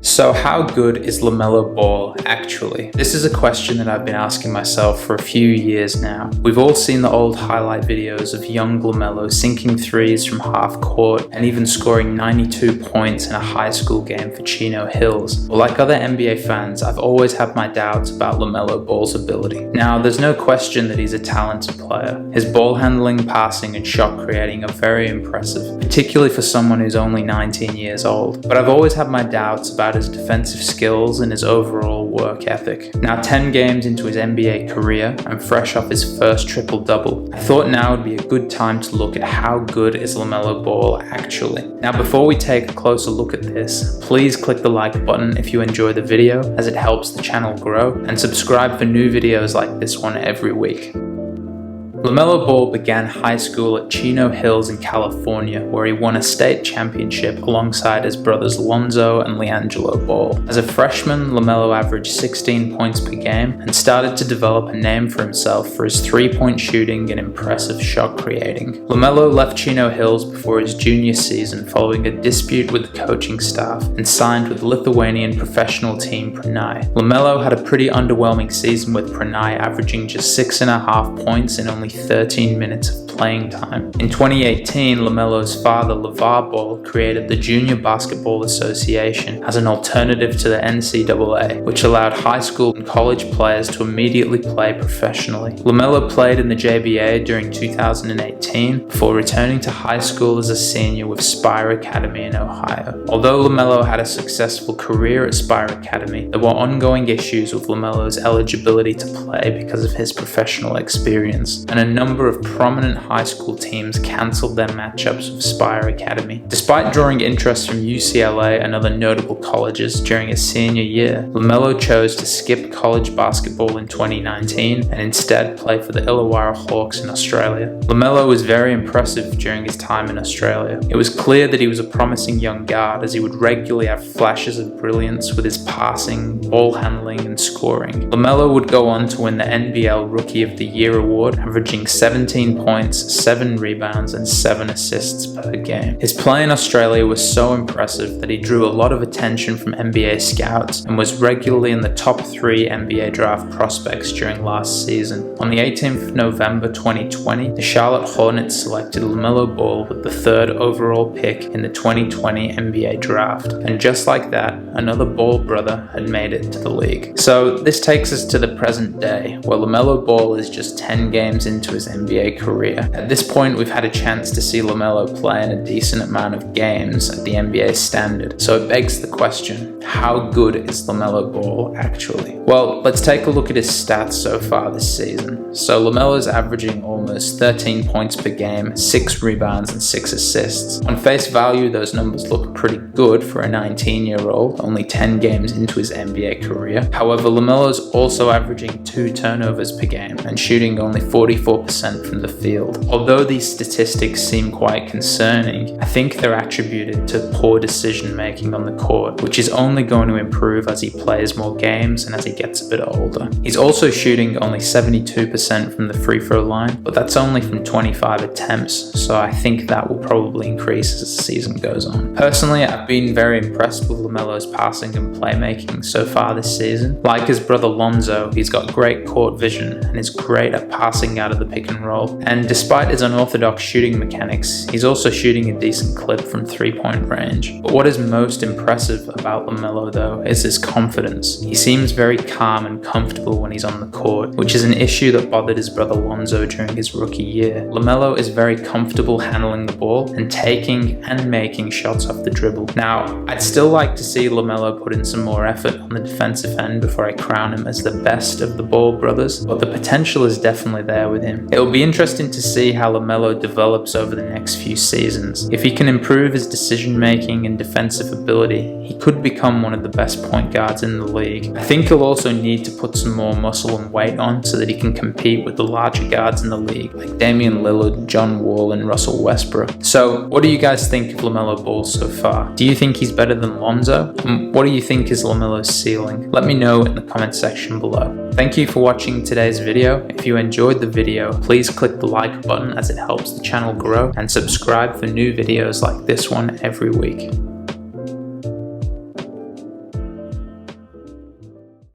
So how good is LaMelo Ball actually? This is a question that I've been asking myself for a few years now. We've all seen the old highlight videos of young LaMelo sinking threes from half court and even scoring 92 points in a high school game for Chino Hills. Well, like other NBA fans, I've always had my doubts about LaMelo Ball's ability. Now, there's no question that he's a talented player. His ball handling, passing, and shot creating are very impressive, particularly for someone who's only 19 years old. But I've always had my doubts about his defensive skills and his overall work ethic. Now 10 games into his NBA career and fresh off his first triple-double, I thought now would be a good time to look at how good is LaMelo Ball actually. Now before we take a closer look at this, please click the like button if you enjoy the video, as it helps the channel grow, and subscribe for new videos like this one every week. LaMelo Ball began high school at Chino Hills in California, where he won a state championship alongside his brothers Lonzo and Liangelo Ball. As a freshman, LaMelo averaged 16 points per game and started to develop a name for himself for his three-point shooting and impressive shot creating. LaMelo left Chino Hills before his junior season following a dispute with the coaching staff and signed with Lithuanian professional team Pranai. LaMelo had a pretty underwhelming season with Pranai, averaging just 6.5 points in only 13 minutes of playing time. In 2018, LaMelo's father, Lavar Ball, created the Junior Basketball Association as an alternative to the NCAA, which allowed high school and college players to immediately play professionally. LaMelo played in the JBA during 2018 before returning to high school as a senior with Spire Academy in Ohio. Although LaMelo had a successful career at Spire Academy, there were ongoing issues with LaMelo's eligibility to play because of his professional experience, and a number of prominent high school teams cancelled their matchups with Spire Academy. Despite drawing interest from UCLA and other notable colleges during his senior year, LaMelo chose to skip college basketball in 2019 and instead play for the Illawarra Hawks in Australia. LaMelo was very impressive during his time in Australia. It was clear that he was a promising young guard, as he would regularly have flashes of brilliance with his passing, ball handling, and scoring. LaMelo would go on to win the NBL Rookie of the Year award, averaging 17 points, 7 rebounds, and 7 assists per game. His play in Australia was so impressive that he drew a lot of attention from NBA scouts and was regularly in the top 3 NBA draft prospects during last season. On the 18th of November 2020, the Charlotte Hornets selected LaMelo Ball with the 3rd overall pick in the 2020 NBA draft. And just like that, another Ball brother had made it to the league. So this takes us to the present day, where LaMelo Ball is just 10 games into his NBA career. At this point, we've had a chance to see LaMelo play in a decent amount of games at the NBA standard. So it begs the question, how good is LaMelo Ball actually? Well, let's take a look at his stats so far this season. So LaMelo's averaging almost 13 points per game, 6 rebounds, and 6 assists. On face value, those numbers look pretty good for a 19-year-old, only 10 games into his NBA career. However, LaMelo's also averaging 2 turnovers per game and shooting only 44% from the field. Although these statistics seem quite concerning, I think they're attributed to poor decision making on the court, which is only going to improve as he plays more games and as he gets a bit older. He's also shooting only 72% from the free throw line, but that's only from 25 attempts, so I think that will probably increase as the season goes on. Personally, I've been very impressed with LaMelo's passing and playmaking so far this season. Like his brother Lonzo, he's got great court vision and is great at passing out of the pick and roll. And despite his unorthodox shooting mechanics, he's also shooting a decent clip from three-point range. But what is most impressive about LaMelo though is his confidence. He seems very calm and comfortable when he's on the court, which is an issue that bothered his brother Lonzo during his rookie year. LaMelo is very comfortable handling the ball and taking and making shots off the dribble. Now, I'd still like to see LaMelo put in some more effort on the defensive end before I crown him as the best of the Ball brothers, but the potential is definitely there with him. It'll be interesting to see how LaMelo develops over the next few seasons. If he can improve his decision making and defensive ability, he could become one of the best point guards in the league. I think he'll also need to put some more muscle and weight on so that he can compete with the larger guards in the league, like Damian Lillard, John Wall, and Russell Westbrook. So, what do you guys think of LaMelo Ball so far? Do you think he's better than Lonzo? And what do you think is LaMelo's ceiling? Let me know in the comment section below. Thank you for watching today's video. If you enjoyed the video, please click the like button as it helps the channel grow, and subscribe for new videos like this one every week.